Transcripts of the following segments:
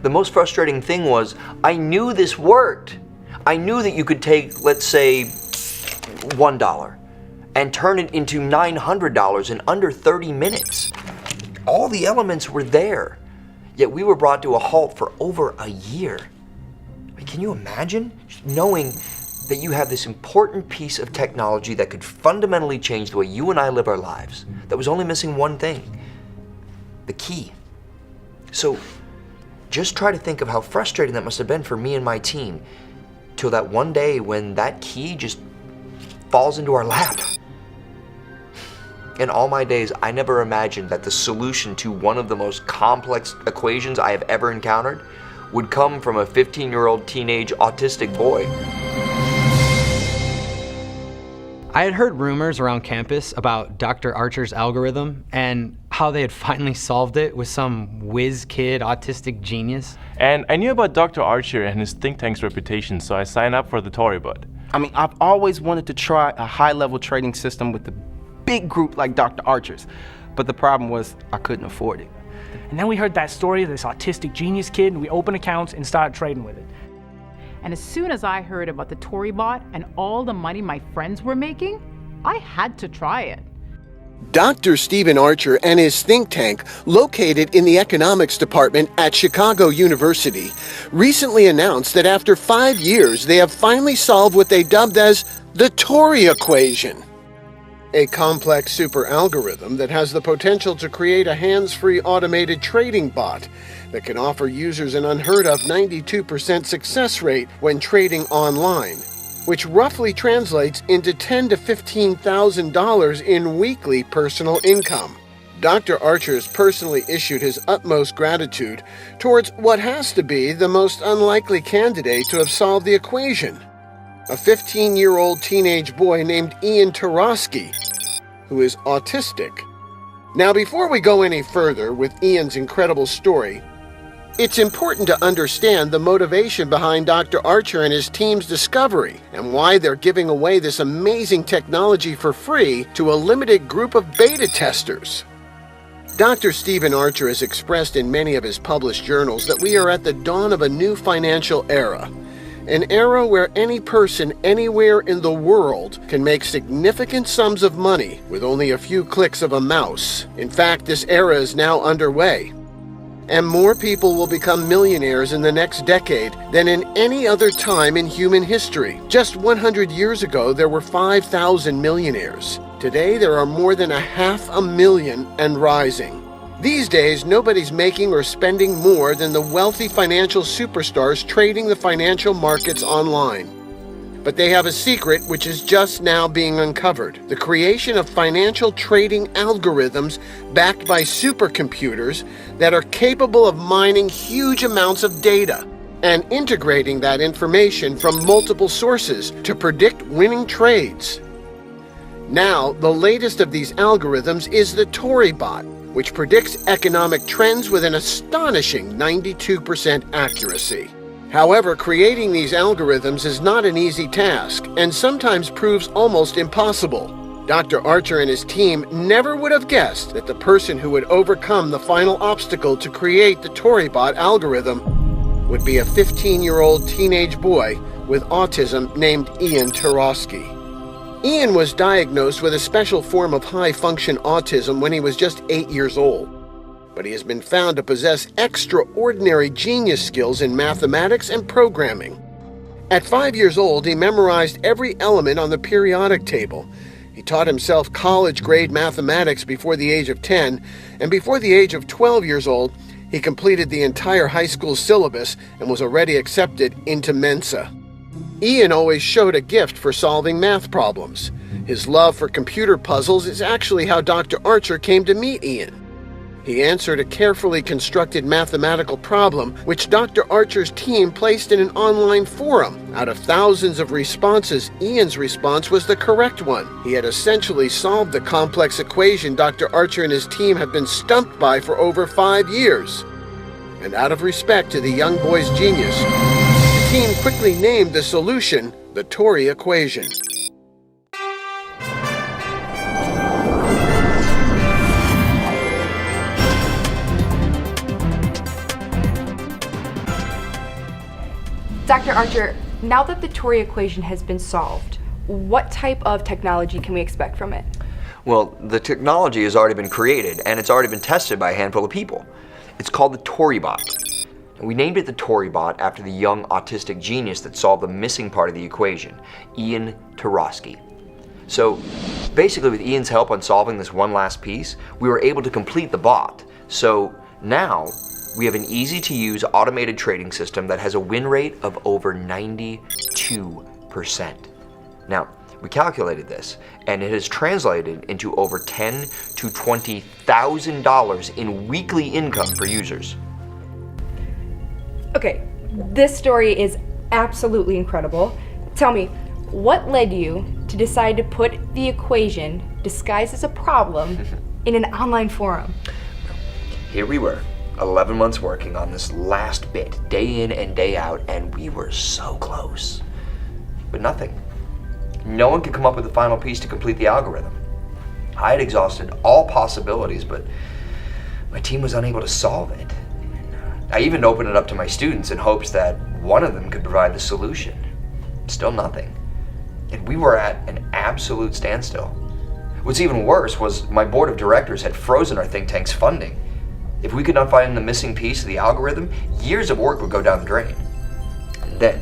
The most frustrating thing was I knew this worked. I knew that you could take, let's say, $1 and turn it into $900 in under 30 minutes. All the elements were there, yet we were brought to a halt for over a year. I mean, can you imagine knowing that you have this important piece of technology that could fundamentally change the way you and I live our lives, that was only missing one thing, the key. So just try to think of how frustrating that must have been for me and my team, till that one day when that key just falls into our lap. In all my days, I never imagined that the solution to one of the most complex equations I have ever encountered would come from a 15-year-old teenage autistic boy. I had heard rumors around campus about Dr. Archer's algorithm and how they had finally solved it with some whiz kid autistic genius. And I knew about Dr. Archer and his think tank's reputation, so I signed up for the ToryBot. I mean, I've always wanted to try a high-level trading system with a big group like Dr. Archer's, but the problem was I couldn't afford it. And then we heard that story of this autistic genius kid, and we opened accounts and started trading with it. And as soon as I heard about the ToryBot and all the money my friends were making, I had to try it. Dr. Stephen Archer and his think tank, located in the economics department at Chicago University, recently announced that after 5 years, they have finally solved what they dubbed as the Tory equation, a complex super algorithm that has the potential to create a hands-free automated trading bot that can offer users an unheard of 92% success rate when trading online, which roughly translates into $10,000 to $15,000 in weekly personal income. Dr. Archer has personally issued his utmost gratitude towards what has to be the most unlikely candidate to have solved the equation, a 15-year-old teenage boy named Ian Tarosky, who is autistic. Now, before we go any further with Ian's incredible story, it's important to understand the motivation behind Dr. Archer and his team's discovery and why they're giving away this amazing technology for free to a limited group of beta testers. Dr. Stephen Archer has expressed in many of his published journals that we are at the dawn of a new financial era, an era where any person anywhere in the world can make significant sums of money with only a few clicks of a mouse. In fact, this era is now underway, and more people will become millionaires in the next decade than in any other time in human history. Just 100 years ago, there were 5,000 millionaires. Today, there are more than 500,000 and rising. These days, nobody's making or spending more than the wealthy financial superstars trading the financial markets online. But they have a secret which is just now being uncovered: the creation of financial trading algorithms backed by supercomputers that are capable of mining huge amounts of data and integrating that information from multiple sources to predict winning trades. Now, the latest of these algorithms is the ToryBot, which predicts economic trends with an astonishing 92% accuracy. However, creating these algorithms is not an easy task and sometimes proves almost impossible. Dr. Archer and his team never would have guessed that the person who would overcome the final obstacle to create the ToryBot algorithm would be a 15-year-old teenage boy with autism named Ian Tarosky. Ian was diagnosed with a special form of high-function autism when he was just 8 years old, but he has been found to possess extraordinary genius skills in mathematics and programming. At 5 years old, he memorized every element on the periodic table. He taught himself college-grade mathematics before the age of 10, and before the age of 12 years old, he completed the entire high school syllabus and was already accepted into Mensa. Ian always showed a gift for solving math problems. His love for computer puzzles is actually how Dr. Archer came to meet Ian. He answered a carefully constructed mathematical problem, which Dr. Archer's team placed in an online forum. Out of thousands of responses, Ian's response was the correct one. He had essentially solved the complex equation Dr. Archer and his team have been stumped by for over 5 years. And out of respect to the young boy's genius, the team quickly named the solution the Tory equation. Dr. Archer, now that the Tory equation has been solved, what type of technology can we expect from it? Well, the technology has already been created, and it's already been tested by a handful of people. It's called the ToryBot. And we named it the ToryBot after the young autistic genius that solved the missing part of the equation, Ian Tarosky. So basically, with Ian's help on solving this one last piece, we were able to complete the bot. So now we have an easy-to-use automated trading system that has a win rate of over 92%. Now, we calculated this, and it has translated into over $10,000 to $20,000 in weekly income for users. Okay, this story is absolutely incredible. Tell me, what led you to decide to put the equation, disguised as a problem, in an online forum? Here we were, 11 months working on this last bit, day in and day out, and we were so close. But nothing. No one could come up with the final piece to complete the algorithm. I had exhausted all possibilities, but my team was unable to solve it. I even opened it up to my students in hopes that one of them could provide the solution. Still nothing. And we were at an absolute standstill. What's even worse was my board of directors had frozen our think tank's funding. If we could not find the missing piece of the algorithm, years of work would go down the drain. And then,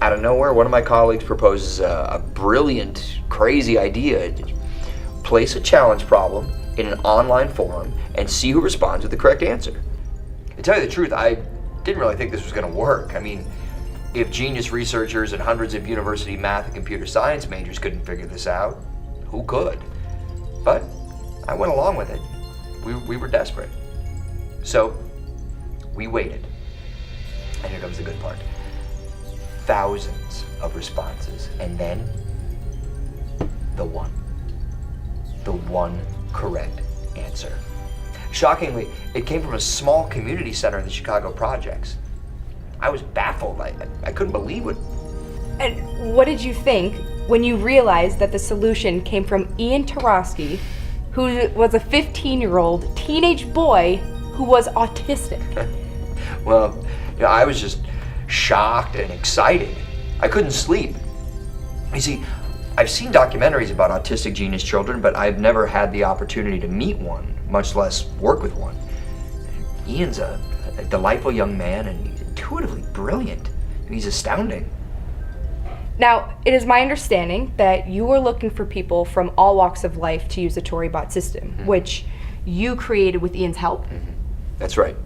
out of nowhere, one of my colleagues proposes a brilliant, crazy idea. Place a challenge problem in an online forum and see who responds with the correct answer. To tell you the truth, I didn't really think this was going to work. I mean, if genius researchers and hundreds of university math and computer science majors couldn't figure this out, who could? But I went along with it. We were desperate. So we waited. And here comes the good part. Thousands of responses, and then the one correct answer. Shockingly, it came from a small community center in the Chicago projects. I was baffled. I couldn't believe it. And what did you think when you realized that the solution came from Ian Tarosky, who was a 15-year-old teenage boy who was autistic? Well, I was just shocked and excited. I couldn't sleep. You see, I've seen documentaries about autistic genius children, but I've never had the opportunity to meet one, much less work with one. Ian's a delightful young man and he's intuitively brilliant. He's astounding. Now, it is my understanding that you were looking for people from all walks of life to use the ToryBot system, which you created with Ian's help. That's right.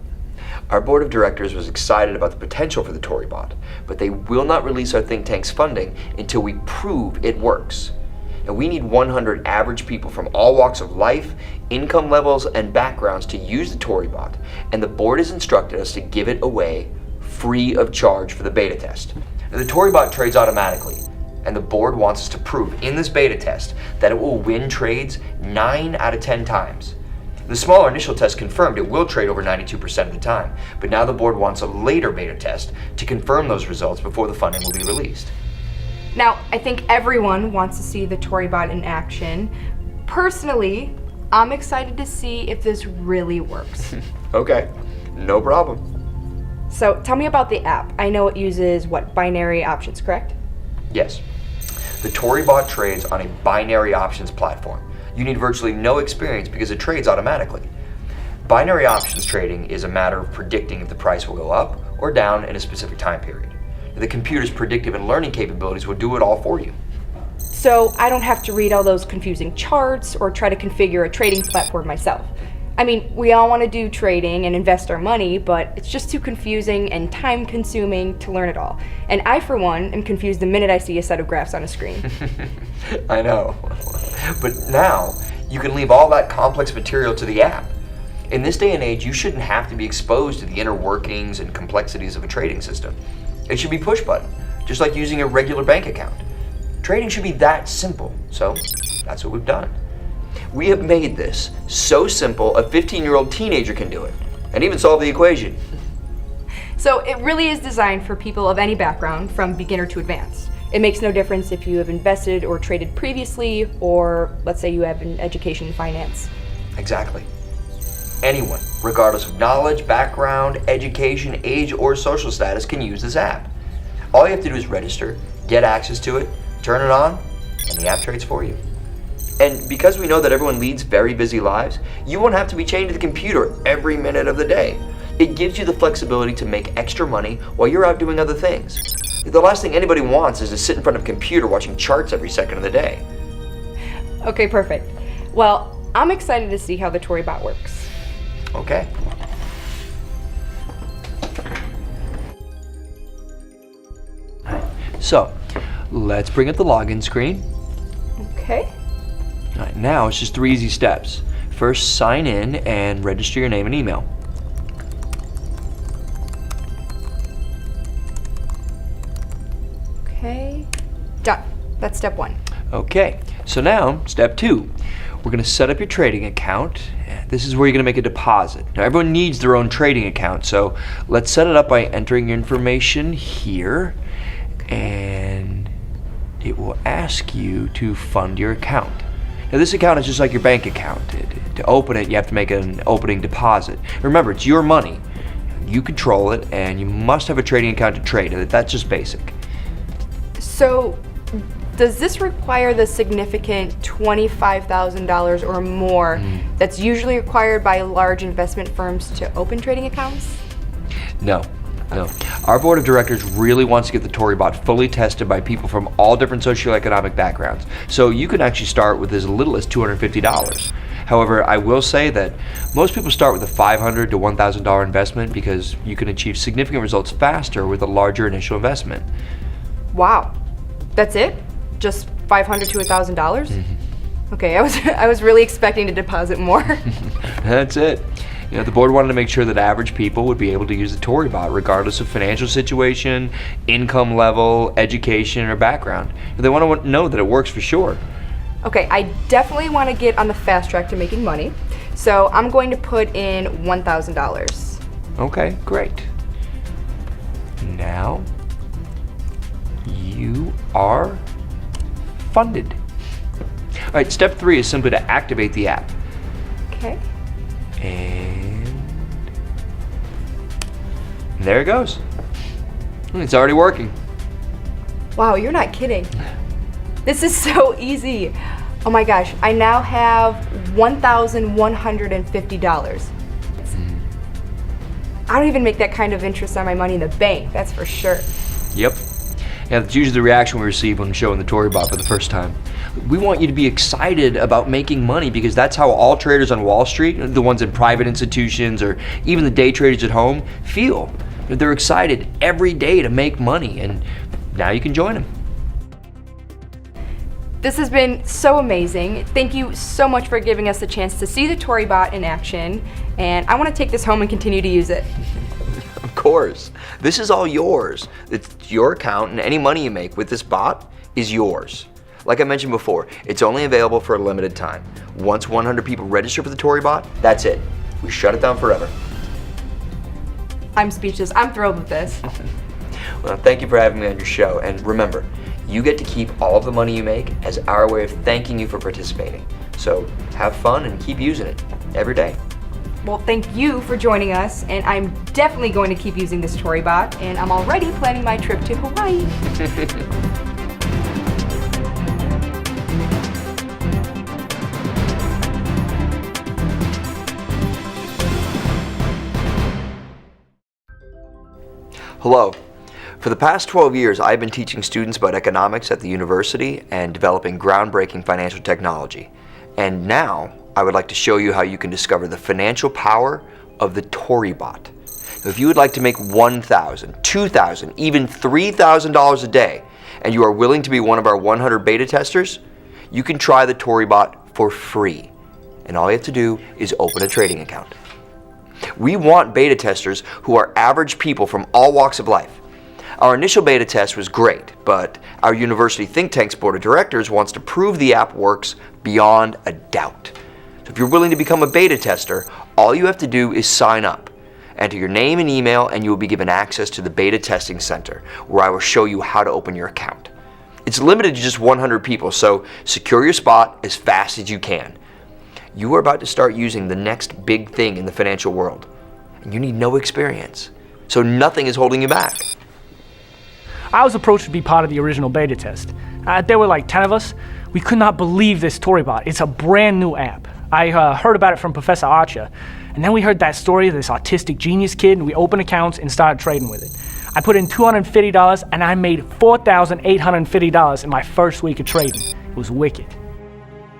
Our board of directors was excited about the potential for the ToryBot, but they will not release our think tank's funding until we prove it works. And we need 100 average people from all walks of life, income levels, and backgrounds to use the ToryBot, and the board has instructed us to give it away free of charge for the beta test. Now, the ToryBot trades automatically, and the board wants us to prove in this beta test that it will win trades 9 out of 10 times. The smaller initial test confirmed it will trade over 92% of the time, but now the board wants a later beta test to confirm those results before the funding will be released. Now, I think everyone wants to see the ToryBot in action. Personally, I'm excited to see if this really works. Okay, no problem. So tell me about the app. I know it uses, binary options, correct? Yes. The ToryBot trades on a binary options platform. You need virtually no experience because it trades automatically. Binary options trading is a matter of predicting if the price will go up or down in a specific time period. The computer's predictive and learning capabilities will do it all for you. So I don't have to read all those confusing charts or try to configure a trading platform myself. I mean, we all want to do trading and invest our money, but it's just too confusing and time-consuming to learn it all. And I, for one, am confused the minute I see a set of graphs on a screen. I know. But now, you can leave all that complex material to the app. In this day and age, you shouldn't have to be exposed to the inner workings and complexities of a trading system. It should be push button, just like using a regular bank account. Trading should be that simple, so that's what we've done. We have made this so simple a 15-year-old teenager can do it, and even solve the equation. So it really is designed for people of any background, from beginner to advanced. It makes no difference if you have invested or traded previously, or let's say you have an education in finance. Exactly. Anyone, regardless of knowledge, background, education, age, or social status, can use this app. All you have to do is register, get access to it, turn it on, and the app trades for you. And because we know that everyone leads very busy lives, you won't have to be chained to the computer every minute of the day. It gives you the flexibility to make extra money while you're out doing other things. The last thing anybody wants is to sit in front of a computer watching charts every second of the day. Okay, perfect. Well, I'm excited to see how the ToryBot works. Okay. So, let's bring up the login screen. Okay. All right, now it's just 3 easy steps. First, sign in and register your name and email. Okay. Done. That's step 1. Okay, so now, step 2. We're gonna set up your trading account. This is where you're gonna make a deposit. Now, everyone needs their own trading account, so let's set it up by entering your information here, and it will ask you to fund your account. Now, this account is just like your bank account. To open it, you have to make an opening deposit. Remember, it's your money. You control it, and you must have a trading account to trade it. That's just basic. So, does this require the significant $25,000 or more that's usually required by large investment firms to open trading accounts? No. Our board of directors really wants to get the ToryBot fully tested by people from all different socioeconomic backgrounds. So you can actually start with as little as $250. However, I will say that most people start with a $500 to $1,000 investment because you can achieve significant results faster with a larger initial investment. Wow. That's it? Just $500 to $1,000? Okay, I was really expecting to deposit more. That's it. You know, the board wanted to make sure that average people would be able to use the ToryBot regardless of financial situation, income level, education, or background. They want to know that it works for sure. Okay, I definitely want to get on the fast track to making money, so I'm going to put in $1,000. Okay, great. Now, you are funded. All right, step 3 is simply to activate the app. Okay. And there it goes. It's already working. Wow, you're not kidding. This is so easy. Oh my gosh, I now have $1,150. I don't even make that kind of interest on my money in the bank, that's for sure. Yep. Yeah, that's usually the reaction we receive when showing the ToryBot for the first time. We want you to be excited about making money because that's how all traders on Wall Street, the ones in private institutions or even the day traders at home, feel. They're excited every day to make money, and now you can join them. This has been so amazing. Thank you so much for giving us the chance to see the ToryBot in action, and I want to take this home and continue to use it. Of course. This is all yours. It's your account, and any money you make with this bot is yours. Like I mentioned before, it's only available for a limited time. Once 100 people register for the ToryBot, that's it. We shut it down forever. I'm speechless. I'm thrilled with this. Well, thank you for having me on your show, and remember, you get to keep all of the money you make as our way of thanking you for participating. So have fun and keep using it every day. Well, thank you for joining us, and I'm definitely going to keep using this ToryBot, and I'm already planning my trip to Hawaii. Hello. For the past 12 years, I've been teaching students about economics at the university and developing groundbreaking financial technology. And now, I would like to show you how you can discover the financial power of the ToryBot. If you would like to make $1,000, $2,000, even $3,000 a day, and you are willing to be one of our 100 beta testers, you can try the ToryBot for free. And all you have to do is open a trading account. We want beta testers who are average people from all walks of life. Our initial beta test was great, but our university think tank's board of directors wants to prove the app works beyond a doubt. So if you're willing to become a beta tester, all you have to do is sign up. Enter your name and email, and you will be given access to the beta testing center, where I will show you how to open your account. It's limited to just 100 people, so secure your spot as fast as you can. You are about to start using the next big thing in the financial world, and you need no experience, so nothing is holding you back. I was approached to be part of the original beta test. There were like 10 of us. We could not believe this ToryBot. It's a brand new app. I heard about it from Professor Archer, and then we heard that story of this autistic genius kid, and we opened accounts and started trading with it. I put in $250 and I made $4,850 in my first week of trading. It was wicked.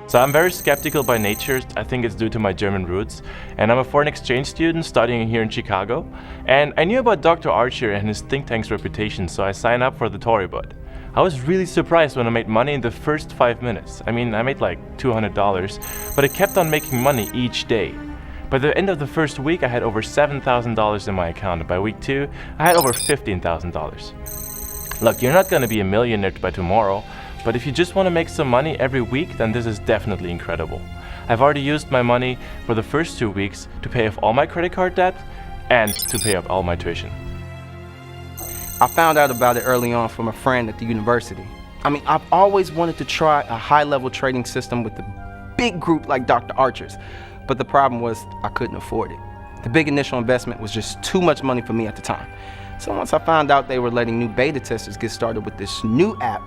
So I'm very skeptical by nature. I think it's due to my German roots. And I'm a foreign exchange student studying here in Chicago. And I knew about Dr. Archer and his think tank's reputation, so I signed up for the ToryBot. I was really surprised when I made money in the first 5 minutes. I mean, I made like $200, but it kept on making money each day. By the end of the first week, I had over $7,000 in my account, and by week 2, I had over $15,000. Look, you're not gonna be a millionaire by tomorrow, but if you just want to make some money every week, then this is definitely incredible. I've already used my money for the first 2 weeks to pay off all my credit card debt and to pay up all my tuition. I found out about it early on from a friend at the university. I mean, I've always wanted to try a high-level trading system with a big group like Dr. Archer's, but the problem was I couldn't afford it. The big initial investment was just too much money for me at the time. So once I found out they were letting new beta testers get started with this new app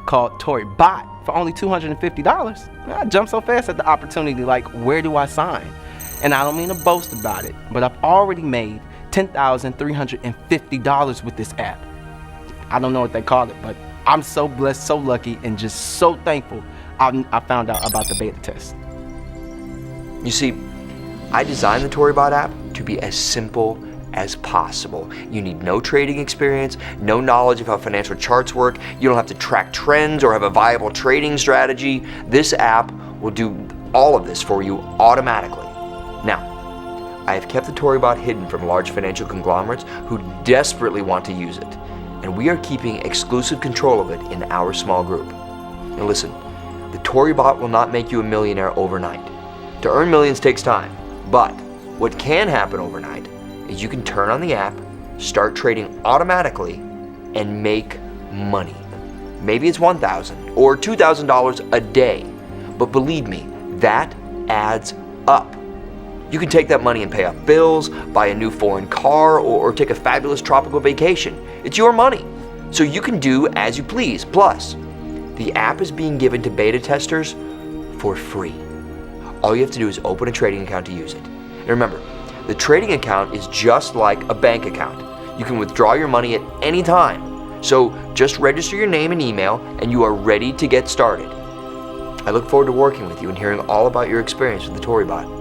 called ToryBot for only $250, I jumped so fast at the opportunity, like, where do I sign? And I don't mean to boast about it, but I've already made $10,350 with this app. I don't know what they call it, but I'm so blessed, so lucky, and just so thankful I found out about the beta test. You see, I designed the ToryBot app to be as simple as possible. You need no trading experience, no knowledge of how financial charts work. You don't have to track trends or have a viable trading strategy. This app will do all of this for you automatically. Now, I have kept the ToryBot hidden from large financial conglomerates who desperately want to use it, and we are keeping exclusive control of it in our small group. Now listen, the ToryBot will not make you a millionaire overnight. To earn millions takes time, but what can happen overnight is you can turn on the app, start trading automatically, and make money. Maybe it's $1,000 or $2,000 a day, but believe me, that adds up. You can take that money and pay off bills, buy a new foreign car, or take a fabulous tropical vacation. It's your money, so you can do as you please. Plus, the app is being given to beta testers for free. All you have to do is open a trading account to use it. And remember, the trading account is just like a bank account. You can withdraw your money at any time. So just register your name and email, and you are ready to get started. I look forward to working with you and hearing all about your experience with the ToryBot.